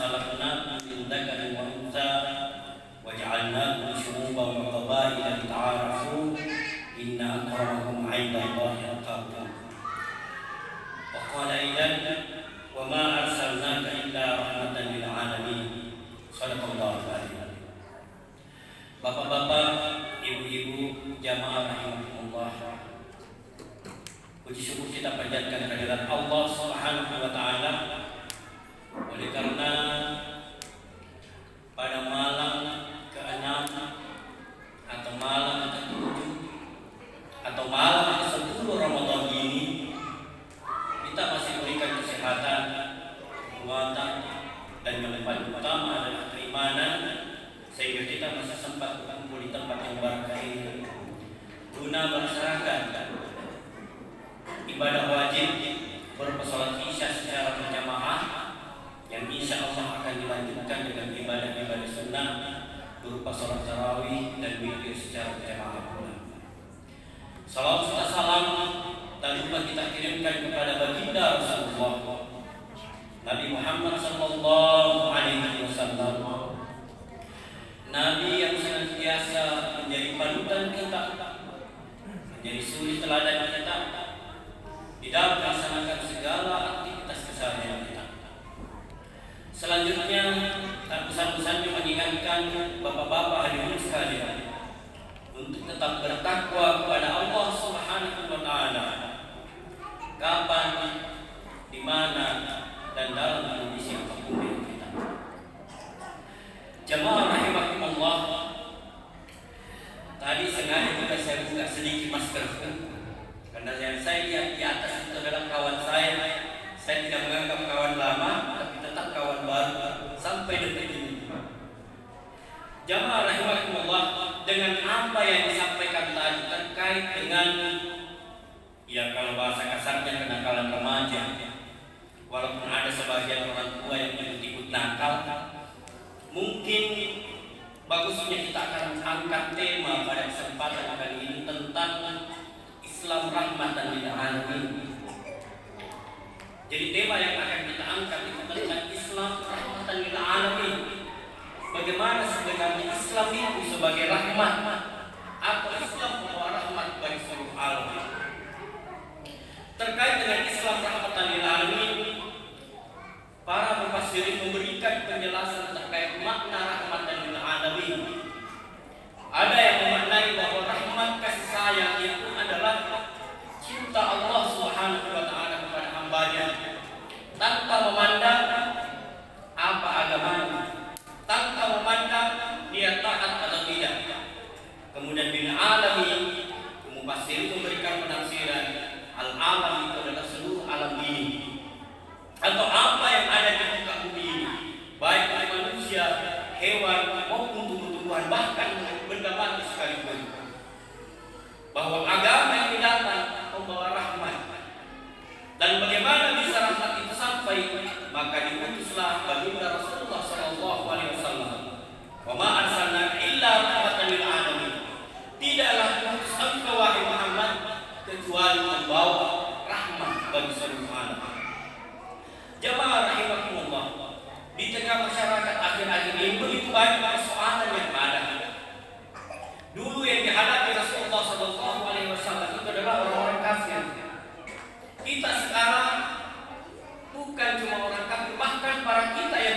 خلقناكم من ذكر وأنثى وجعلناكم شعوبا وقبائل لتعارفوا إن أكرمكم عند الله أتقاكم. وقال أيضا وما أرسلناك إلا رحمة للعالمين. Sadaqallahu alaihi. Bapak-bapak, ibu-ibu, jamaah rahimahumullah. Puji syukur kita panjatkan kehadirat Allah Subhanahu wa taala. Oleh karena pada malam ke-6 atau malam ke-7 atau malam ke-10 Ramadan ini kita masih berikan kesehatan, kekuatan, dan yang paling utama adalah keimanan, sehingga kita masih sempat berkumpul di tempat yang barakah ini guna melaksanakan ibadah wajib berupa salat Isya secara berjamaah yang insya Allah akan dilanjutkan dengan ibadah-ibadah sunnah berupa salat tarawih dan witir secara berjamaah pula. Salawat serta salam tak lupa kita kirimkan kepada baginda Rasulullah Nabi Muhammad sallallahu alaihi wasallam, Nabi yang senantiasa menjadi panutan kita, menjadi suri teladan kita di dalam melaksanakan segala aktivitas keseharian kita. Selanjutnya, tak pesan-pesannya mengingatkan bapak-bapak hadirin sekalian untuk tetap bertakwa kepada Allah Subhanahu wa taala. Kapan, di mana, dan dalam kondisi apapun kita. Jamaah rahimahumullah, tadi sengaja juga saya buka sedikit maskerku karena yang saya lihat di atas itu adalah kawan saya. Saya tidak menganggap kawan lama, tapi tetap kawan baru sampai detik ini. Jamaah rahimahumullah, dengan apa yang disampaikan tadi terkait dengan kalau bahasa kasarnya kenakalan remaja. Walaupun ada sebagian orang tua yang ikut-ikut nakal, mungkin bagusnya kita akan angkat tema pada kesempatan kali ini tentang Islam rahmatan lil alamin. Jadi tema yang akan kita angkat itu tentang Islam rahmatan lil alamin. Bagaimana sebenarnya Islam itu sebagai rahmat atau Islam membawa rahmat bagi seluruh alam. Terkait dengan Islam rahmatan lil alamin, para mufassirin memberikan penjelasan terkait makna rahmatan lil alamin. Ada yang memaknai bahwa rahmat kasih sayang itu adalah cinta Allah Subhanahu wa taala kepada hamba-Nya tanpa memandang apa agamanya, tanpa memandang dia taat atau tidak. Kemudian bil alamin, mufassirin memberikan penafsiran al-alam itu adalah seluruh alam ini atau apa yang ada di muka bumi ini, baik manusia, hewan maupun tumbuh-tumbuhan, bahkan benda mati sekalipun. Bahwa agama yang datang membawa rahmat. Dan bagaimana bisa rahmat itu sampai? Maka diutuslah baginda Rasulullah sallallahu alaihi wasallam. Wa ma arsalnaka illa rahmatan lil alamin. Tidaklah diutus engkau wahai Muhammad kecuali membawa rahmat bagi seluruh alam. Jamaah rahimahumullah, di tengah masyarakat akhir-akhir ini begitu banyak persoalan yang ada. Dulu yang dihadapi Rasulullah SAW itu adalah orang-orang kafir. Kita sekarang bukan cuma orang kafir, bahkan para kita yang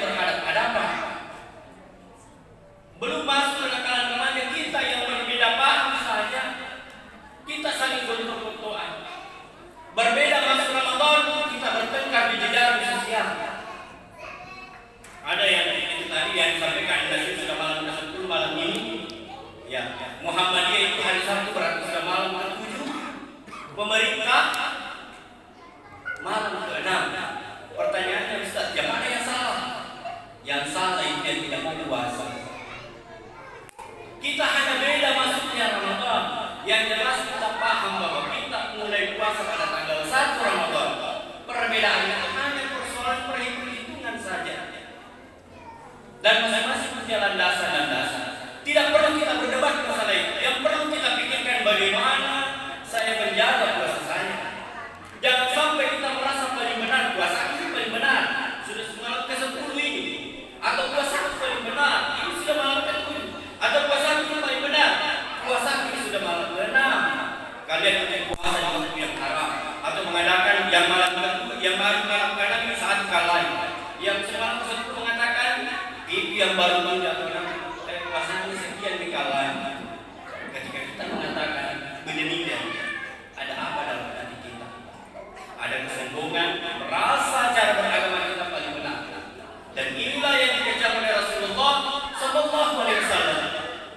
lain. Yang semalam Ustaz mengatakan itu yang baru menjadi pasangan sekian di kalangan. Ketika kita mengatakan benar-benar ada apa dalam hati kita? Ada kesombongan, merasa cara beragama kita paling benar. Dan inilah yang dikejar oleh Rasulullah Sallallahu Alaihi Wasallam.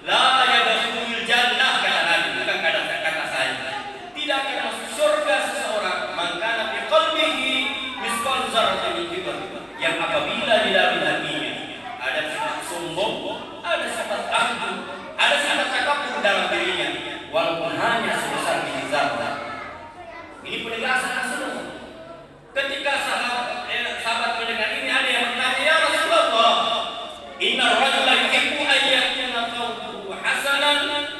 La yadkhulul jannah, kata Nabi, bukan kata saya. Tidak akan masuk surga seseorang maka fi qalbihi misqal dzarratin min kibr, yang apabila di dalam hatinya ada sifat sombong, ada sifat angkuh, ada sifat takabur dalam dirinya, walaupun hanya sebesar biji zarah. Ini penegasan Rasulullah. Ketika sahabat mendengar ini, ada yang bertanya, ya Rasulullah, inna rajula yuhibbu an yakuna thawbuhu hasanan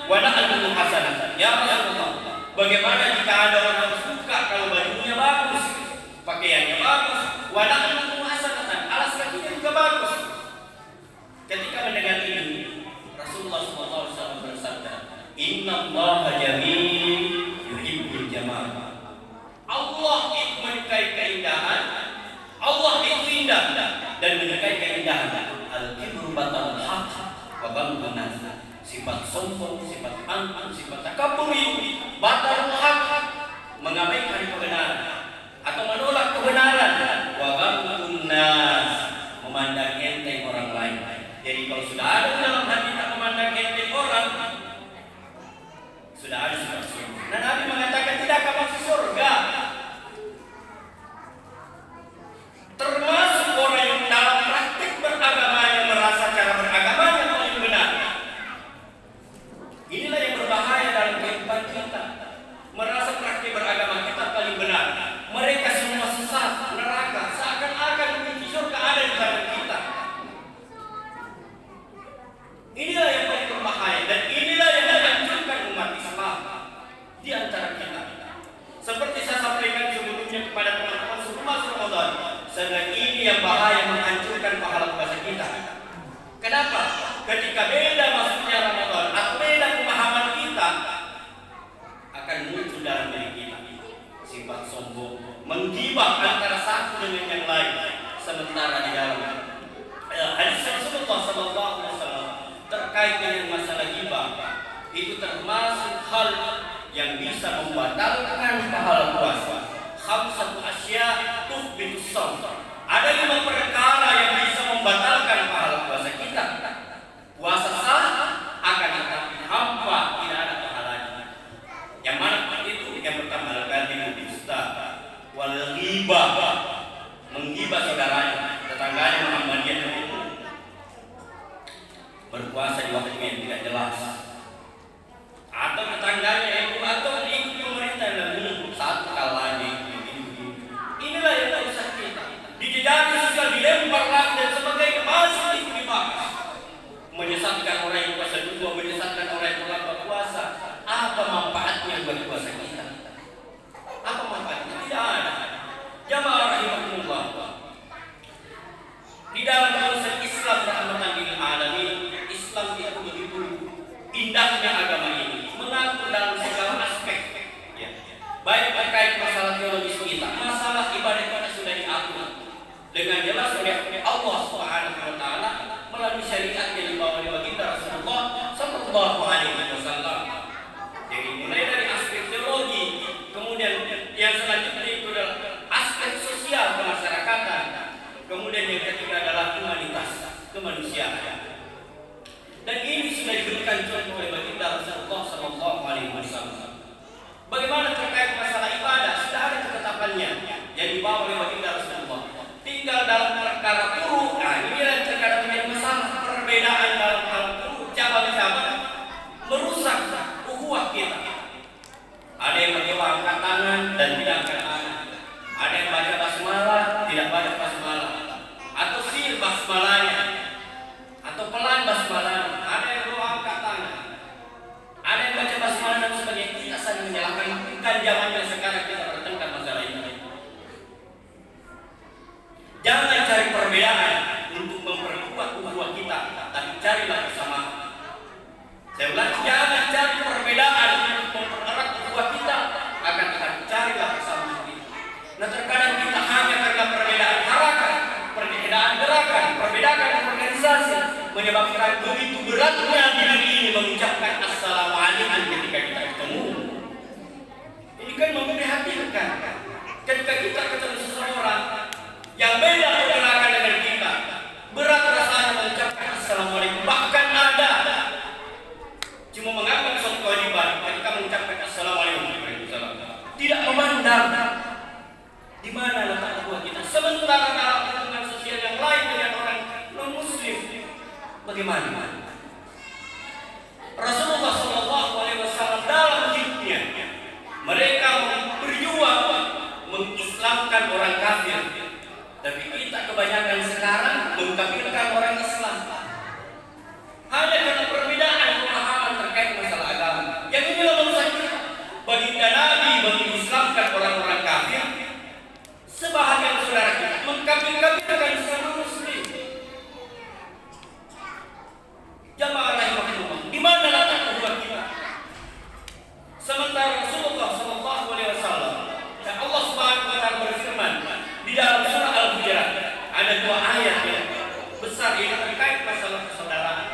wa na'luhu hasanan. Ya Rasulullah, bagaimana jika ada orang suka kalau bajunya bagus, pakaiannya bagus, wa na'luhu hasanan, alas kakinya juga bagus. Ketika mendengar ini, Rasulullah SAW bersabda, inna Allaha jamil yuhibbul jamal. Allah itu menyukai keindahan. Allah itu indah dan menyukai keindahan. Al-kibru batarul haq wa ghamdun nas. Sifat sombong, sifat angkuh, sifat takabur itu batarul haq, mengabaikan kebenaran atau menolak kebenaran. Wa ghamdun nas, memandang enteng orang lain. Jadi kalau sudah ada dalam hati tak memandang enteng orang, sudah ada sifat sombong. Dan Nabi mengatakan tidak akan masuk surga. Termasuk orang yang dalam praktik beragamanya merasa cara beragamanya paling benar. Inilah yang berbahaya dalam kehidupan kita. Merasa praktik beragama kita paling benar. Mereka semua sesat, neraka, seakan-akan kunci surga ada di tangan kita. Inilah yang paling berbahaya dan inilah yang menghancurkan umat Islam di antara kita. Seperti saya sampaikan sebelumnya kepada teman-teman sebelum masuk Ramadan, sedang ini yang bahaya menghancurkan pahala puasa kita. Kenapa? Ketika beda masuknya Ramadan atau beda pemahaman kita, akan muncul dalam diri kita sifat sombong, menggibah antara satu dengan yang lain. Sementara di dalam hadis Rasulullah SAW terkait dengan masalah gibah, itu termasuk hal yang bisa membatalkan pahala puasa. Khamsatu asya tuhbitus shaum. Ada 5 perkara yang bisa membatalkan pahala puasa kita. Puasa sah akan tetapi hampa, tidak ada pahalanya. Yang mana itu? Yang pertama al-kadhibu dusta, wal ghibah, menggibah saudaranya, tetangganya, Muhammadiyah, berpuasa di waktu yang tidak jelas, atau tetangganya itu, atau ikut pemerintah dan satu kalanya. Inilah yang tak usah kita dijejaki sosial, dilempar lagi dan sebagainya, masih itu dibahas. Menyesatkan orang yang puasa dua, menyesatkan orang yang terlambat puasa. Apa manfaatnya buat puasa kita? Apa manfaatnya? Tidak ada. Jamaah rahimahumullah, di dalam konsep Islam rahmatan lil alamin, Islam itu begitu indahnya agama ini, mengatur dalam segala aspek, ya. Baik terkait masalah teologis kita, masalah ibadah kita sudah diatur dengan jelas oleh Allah Subhanahu wa taala melalui syariat yang dibawa oleh baginda Rasulullah Sallallahu Alaihi Wasallam. Jadi mulai dari aspek teologi, kemudian yang selanjutnya itu adalah aspek sosial kemasyarakatan, kemudian yang ketiga adalah humanitas, kemanusiaan. Dan ini sudah diberikan contoh oleh baginda Rasulullah Sallallahu Alaihi Wasallam. Bagaimana terkait masalah ibadah, sudah ada ketetapannya yang dibawa oleh baginda Rasulullah. Tinggal dalam perkara furu', ini yang terkadang menjadi masalah, perbedaan dalam hal furu', cabang-cabang merusak ukhuwah kita. Ada yang berdoa angkat tangan dan tidak angkat tangan. Ada yang baca basmalah, tidak baca basmalah, atau sir basmalahnya, atau pelan basmalahnya. Ada yang doa angkat tangan, ada yang baca basmalah dan sebagainya. Kita saling menyalahkan, bukan zamannya sekarang kita bertengkar masalah ini. Jangan cari perbedaan untuk memperkuat ukhuwah kita, tapi carilah kesamaan. Saya ulang, jangan cari perbedaan untuk mempererat ukhuwah kita, akan tetapi carilah kesamaan kita. Nah, terkadang kita hanya karena perbedaan harakat menyebabkan begitu beratnya di negeri ini mengucapkan assalamualaikum ketika kita ketemu. Ini kan memprihatinkan. Ketika kita ketemu seseorang yang beda pergerakan dengan kita, berat rasanya mengucapkan assalamualaikum. Bahkan ada cuma menganggap suatu kewajiban ketika mengucapkan assalamualaikum, tidak memandang di mana letak buah kita. Sementara dalam hubungan sosial yang lain dengan orang non-muslim, bagaimana? Rasulullah SAW dalam hidupnya mereka berjuang mengislamkan orang kafir, tapi kita kebanyakan sekarang mengkafirkan orang Islam hanya karena perbedaan pemahaman terkait masalah agama. Yang inilah maksud kita. Baginda Nabi mengislamkan orang-orang kafir, sebahagian saudara kita mengkafir-kafirkan sesama muslim. Jamaah rahimahullah, di mana letak umat kita? Sementara Rasulullah SAW dan Allah Subhanahu wa taala berfirman di dalam surah Al-Hujurat, ada dua ayat yang besar yang terkait masalah persaudaraan.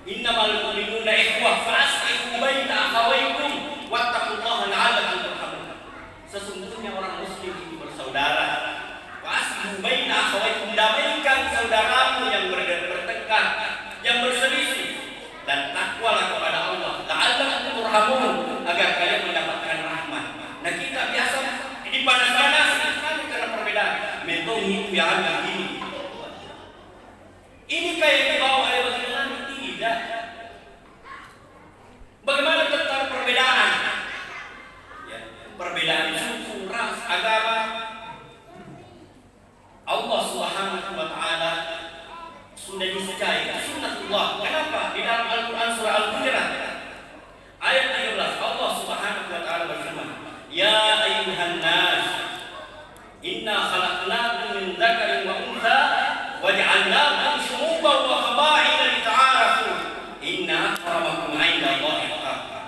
Innamal mu'minuna ikhwah fa'aslihu baina akhawaykum wattaqullaha la'allakum turhamun. Sesungguhnya orang muslim itu bersaudara. Fa'aslihu baina akhawaykum, damaikan saudaramu yang bertengkar, yang berselisih, dan takwalah kepada Allah la'allakum turhamun, agar kalian mendapatkan rahmat. Nah, kita biasa dipanas-panas karena perbedaan. Metong yang begini. Ini kayak dibawa oleh Baginda Nabi. Tidak. Bagaimana tentang perbedaan? Ya, perbedaan suku, ras, agama. Allah Subhanahu wa taala sudah disecai sunnatullah. Kenapa? Di dalam Al-Qur'an surah Al-Hujurat ayat 13 Allah Subhanahu wa taala berfirman, "Ya ayyuhan nas, inna khalaqnakum min dzakarin wa untha waj'alnakum syu'uban wa qaba'ila lita'arafu. Inna akramakum 'indallahi atqakum."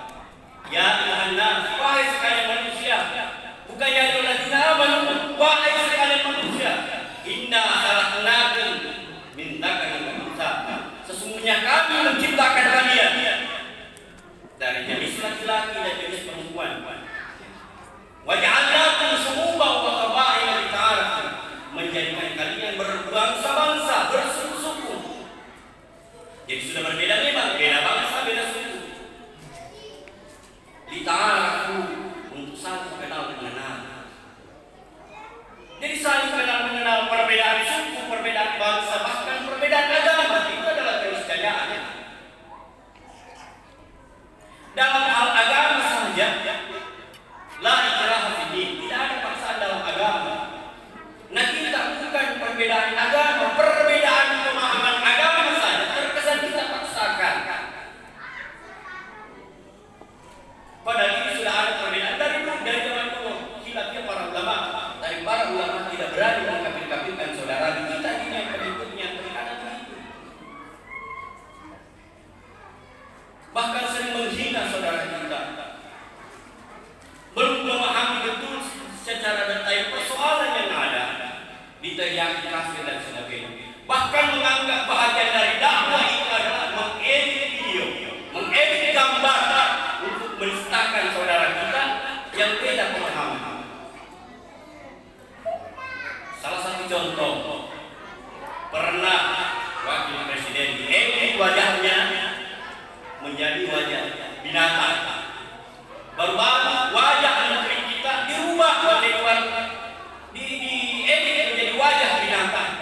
Ya ayyuhan nas, wahai sekalian manusia, bukan ya ayyuhalladzina amanu, wahai sekalian manusia, inna khalaqnakum min dzakarin wa untha, sesungguhnya kami menciptakan kalian dari jenis laki-laki dan jenis perempuan. Waj'alnakum syu'uban wa qaba'ila lita'arafu, menjadikan kalian berbangsa-bangsa, bersuku-suku. Jadi sudah berbeda memang, beda bangsa, beda suku. Lita'arafu, untuk saling kenal mengenal. Jadi saling kenal mengenal, perbedaan suku, perbedaan bangsa, bahkan perbedaan agama, itu adalah keniscayaan. Dalam hal agama saja, la ikraha fid din, tidak ada paksaan dalam agama. Nah, kita bukan perbedaan agama, perbedaan pemahaman agama saja terkesan kita paksakan. Padahal ini sudah ada perbedaan dari zaman dulu. Khilafnya para ulama, dari para ulama tidak berani mengkafir-kafirkan saudara kita ini yang pengikutnya terkadang begitu. Bahkan sering menghina saudara kita. Belum memahami betul secara detail persoalan yang ada, diteriaki kafir dan sebagainya. Bahkan menganggap bahagian dari dakwah itu adalah mengedit video, mengedit gambar untuk menistakan saudara kita yang beda pemahaman. Salah satu contoh, pernah wakil presiden diedit wajahnya menjadi wajah binatang. Baru-baru wajah negeri kita dirubah diedit menjadi wajah binatang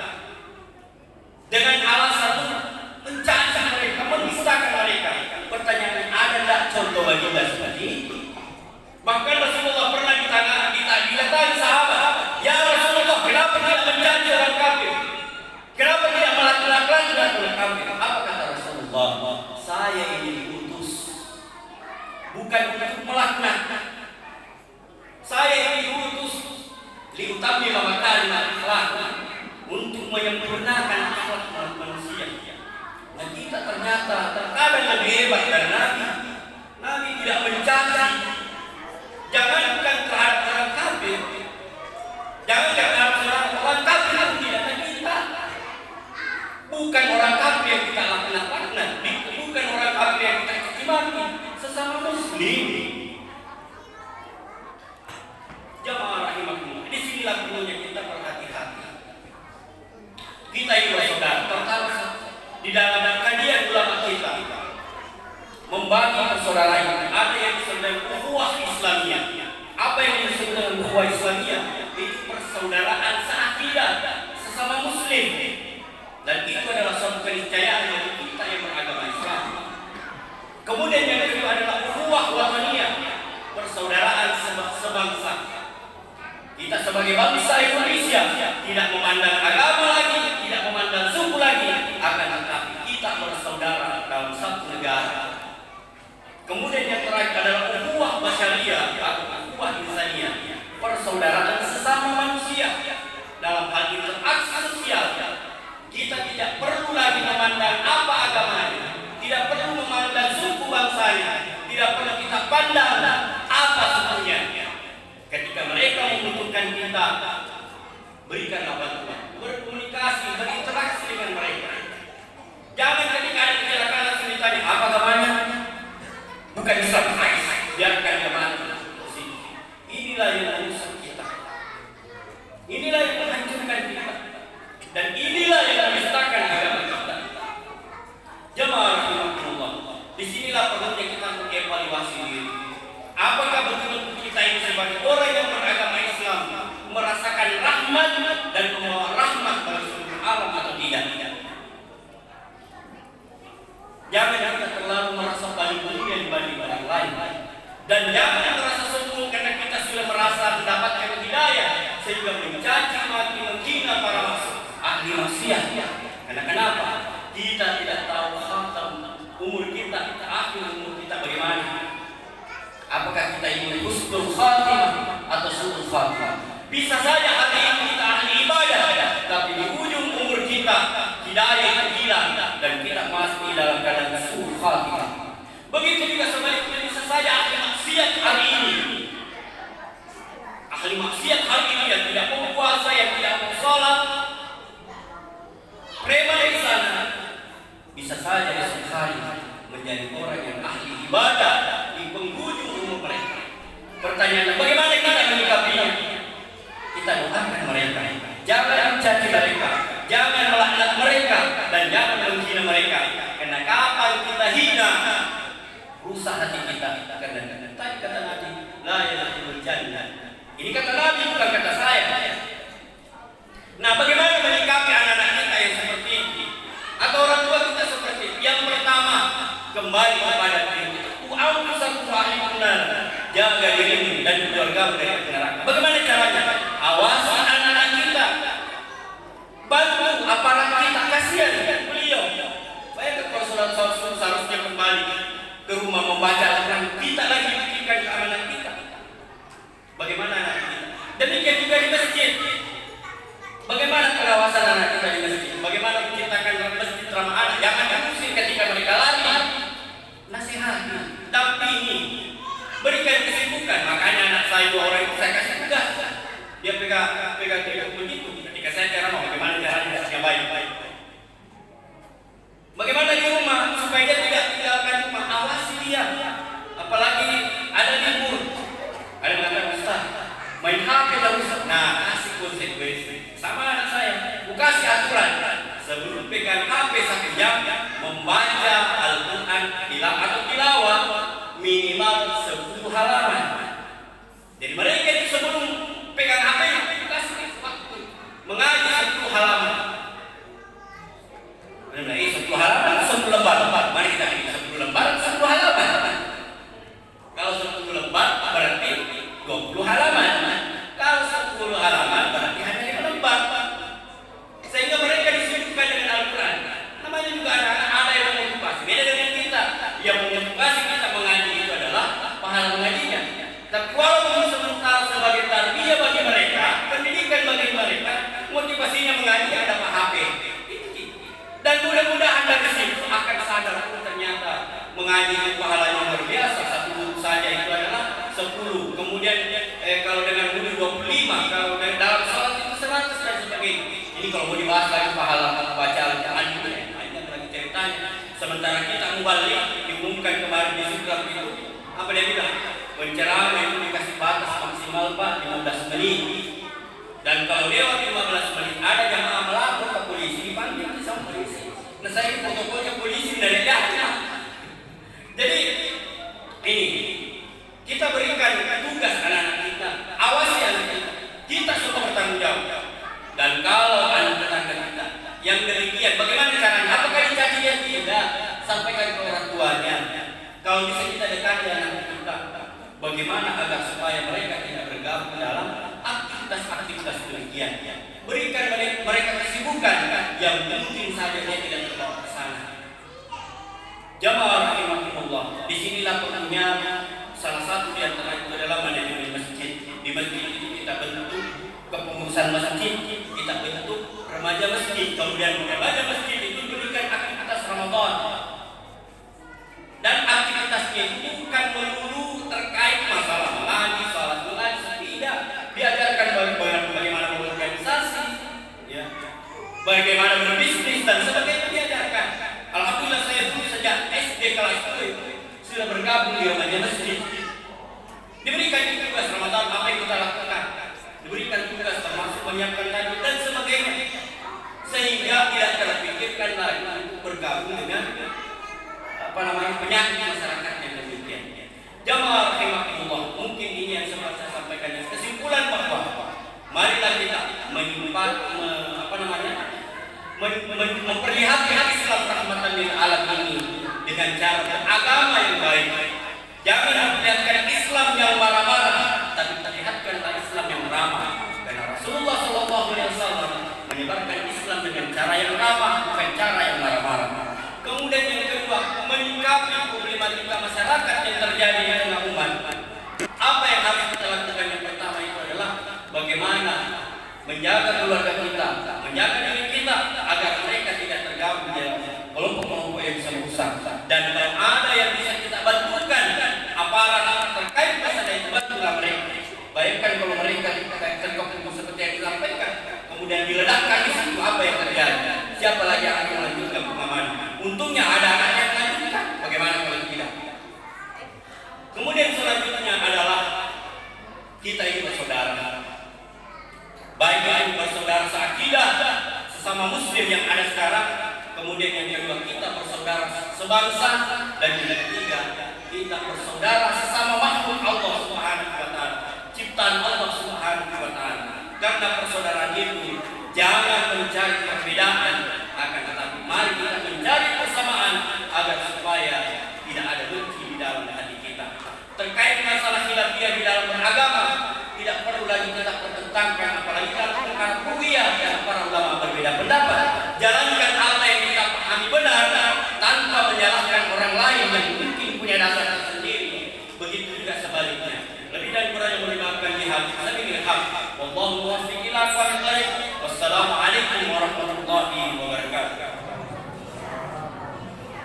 dengan alasan mencaci mereka, menistakan mereka. Pertanyaannya, ada tak contoh baginda seperti itu? Bahkan Rasulullah pernah didatangi sahabat, "Ya Rasulullah, kenapa tidak mencaci orang kafir? Kenapa tidak melaknat orang kafir?" Apa kata Rasulullah? "Saya ini diutus bukan untuk melaknat. Saya ini diutus liutammima makarimah akhlak, untuk menyempurnakan akhlak manusia." Nah, kita ternyata terkadang lebih hebat dari Nabi. Nabi tidak mencaci, jangankan terhadap orang kafir, jangan terhadap orang kafir pun tidak. Kita bukan orang kafir yang kita lakukan dalam kajian ulama kita membagi persaudaraan. Ada yang disebut dengan ukhuwah Islamiyah. Apa yang disebut dengan ukhuwah Islamiyah? Itu persaudaraan seakidah sesama Muslim, dan itu adalah suatu keniscayaan bagi kita yang beragama Islam. Kemudian yang kedua adalah ukhuwah wataniyah, persaudaraan sebangsa. Kita sebagai bangsa Indonesia tidak memandang agama lagi, tidak memandang suku lagi, akan tetapi kita bersaudara dalam satu negara. Kemudian yang terakhir adalah ukhuwah basyariyah atau ukhuwah insaniyah, persaudaraan sesama manusia. Dalam hal interaksi sosial, kita tidak perlu lagi memandang apa agamanya, tidak perlu memandang suku bangsanya, tidak perlu kita pandang apa sukunya. Ketika mereka membutuhkan kita, berikanlah bantuan, berkomunikasi, berinteraksi dengan mereka. Jangan ketika ada kecelakaan langsung ditanya apa agamanya, bukan Islam, biarkan dia mati. Inilah yang merusak kita, inilah yang menghancurkan kita, dan inilah yang menistakan agama kita. Jemaah rahimahullah, disinilah perlunya kita mengevaluasi diri. Apakah betul-betul kita ini sebagai orang yang beragama Islam merasakan rahmat dan membawa rahmat bagi seluruh alam atau tidak? Jangan kita terlalu merasa paling mulia dibanding orang lain, dan jangan merasa sombong karena kita sudah merasa mendapatkan hidayah sehingga mencaci maki menghina para ahli maksiat. Karena kenapa? Kita tidak tahu khatam umur kita, akhir umur kita bagaimana. Apakah kita ingin husnul khatimah atau su'ul khatimah? Bisa saja hari ini kita ahli ibadah, tapi di ujung umur kita hidayah hilang dan kita masih dalam keadaan su'ul khatimah. Begitu juga sebaliknya, bisa saja ahli maksiat hari ini, ahli maksiat hari ini yang tidak mau puasa, yang tidak mau sholat, preman di sana, bisa saja esok hari menjadi orang yang ahli ibadah di penghujung umur mereka. Pertanyaannya, bagaimana kita menyikapinya? Kita doakan mereka, jangan mencaci mereka, jangan melaknat mereka, dan jangan menghina mereka. Karena kapan kita hina, rusak hati kita. Karena tadi kata Nabi, la yadkhulul jannah. Ini kata Nabi, bukan kata saya. Nah, bagaimana menyikapi anak-anak kita yang seperti ini, atau orang tua kita seperti ini? Yang pertama, kembali kepada diri kita. Jaga dirimu dan keluarga dari neraka. Bagaimana caranya? Awasi anak-anak kita, bantu aparat kita, kasihan beliau. Bayangkan kalau sholat seharusnya kembali ke rumah membaca Al-Quran, kita lagi pikirkan ke anak kita. Bagaimana anak kita? Demikian juga di masjid. Bagaimana pengawasan anak kita di masjid? Bagaimana menciptakan masjid ramah anak? Jangan diusir ketika mereka lari. Nasihati, dampingi, berikan kesibukan. Makanya anak saya 2 orang itu saya kasih tugas. Dia pegang begitu. Ketika saya ceramah, bagaimana caranya yang baik-baik. Bagaimana di rumah supaya dia tidak tinggalkan rumah, awasi dia. Apalagi ada libur, ada mengatakan Ustaz, main HP terus. Nah, kasih konsekuensi. Sama anak saya, kasih aturan. Sebelum pegang HP 1 jam, membaca Al-Quran atau tilawah minimal 10 halaman. Jadi mereka itu sebelum pegang HP, kasih waktu mengaji 10 halaman. Benar-benar 10 halaman, 10 lembar. Mari kita pilih 10 lembar, 10 halaman. Kalau 10 lembar berarti 20 halaman. Kalau 10 halaman berarti hanya 5 lembar. Sehingga mereka disibukkan dengan Al-Quran. Namanya juga ada yang mengokupasi. Beda dengan kita. Yang mengokupasi kita mengaji itu adalah pahala mengajinya. Tapi walaupun sementara sebagai tarbiyah bagi mereka, pendidikan bagi mereka, motivasinya mengaji ada HP. Dan mudah-mudahan dari situ akan sadar ternyata mengaji itu pahalanya luar biasa. 1 wudhu saja itu adalah 10. Kemudian kalau dengan wudhu 25, kalau dalam salat itu 100 dan sebagainya. Ini kalau mau dibahas lagi pahala baca Al-Quran itu banyak lagi ceritanya. Sementara kita mubalik diumumkan kemarin di Sutra itu, apa dia bilang? Penceramah itu dikasih batas maksimal Pak 15 menit. Dan kalau lewat 15 menit ada jamaah melapor ke polisi, dipanggil sama polisi. Nah saya foto kesibukan yang mungkin saja dia tidak terbawa ke sana. Jamaah rahimahumullah, disinilah pentingnya salah satu di antara itu adalah manajemen masjid. Di masjid itu kita bentuk kepengurusan masjid, kita bentuk remaja masjid, kemudian remaja masjid itu diberikan aktivitas Ramadan. Dan aktivitasnya itu bukan melulu terkait masalah mengaji, salat mengaji, tidak. Diajarkan bagaimana berorganisasi, ya, bagaimana berbisnis dan sebagainya diajarkan. Alhamdulillah saya dulu sejak SD kelas 10 sudah bergabung di remaja masjid. Diberikan tugas Ramadan apa yang kita lakukan, diberikan tugas termasuk menyiapkan tajwid dan sebagainya, sehingga tidak terpikirkan lagi untuk bergabung dengan penyakit masyarakat yang demikian. Jamaah rahimahullah, mungkin ini yang sempat saya sampaikan. Kesimpulan bahwa marilah kita memperlihatkan Islam rahmatan lil alamin dengan cara beragama yang baik. Jangan memperlihatkan Islam yang marah-marah, tapi perlihatkanlah Islam yang ramah. Karena Rasulullah SAW menyebarkan Islam dengan cara yang ramah, bukan cara yang marah-marah. Kemudian yang kedua, menyikapi problematika masyarakat yang terjadi di tengah umat. Apa yang harus kita lakukan? Yang pertama itu adalah bagaimana menjaga keluarga kita, menjaga diri kita agar mereka tidak tergabung dalam kelompok-kelompok yang bisa merusak. Dan kalau ada yang bisa kita bantukan, aparat terkait masalah itu, bantulah mereka. Bayangkan kalau mereka tergabung seperti yang disampaikan, kemudian diledakkan di situ, apa yang terjadi? Siapa lagi yang akan melanjutkan pengamanan? Untungnya ada anak yang melanjutkan. Bagaimana kalau tidak? Kemudian selanjutnya adalah kita ini bersaudara. Baik itu bersaudara seakidah, sesama muslim yang ada sekarang. Kemudian yang kedua, kita bersaudara sebangsa. Dan yang ketiga, kita bersaudara sesama makhluk Allah Subhanahu wa taala, ciptaan Allah Subhanahu wa taala. Karena persaudaraan itu jangan mencari perbedaan, akan tetapi mari kita mencari persamaan agar supaya tidak ada benci di dalam hati kita. Terkait masalah khilafiyah di dalam beragama, tidak perlu lagi kita pertentangkan, apalagi dalam perkara ruwiyah yang para ulama berbeda pendapat. Jalankan apa yang kita pahami benar tanpa menyalahkan orang lain yang mungkin punya dasar tersendiri. Begitu juga sebaliknya. Lebih dan kurang yang melibatkan jihad sabilillah. Wallahu muwaffiq ila aqwamit thariq. Wassalamualaikum warahmatullahi wabarakatuh.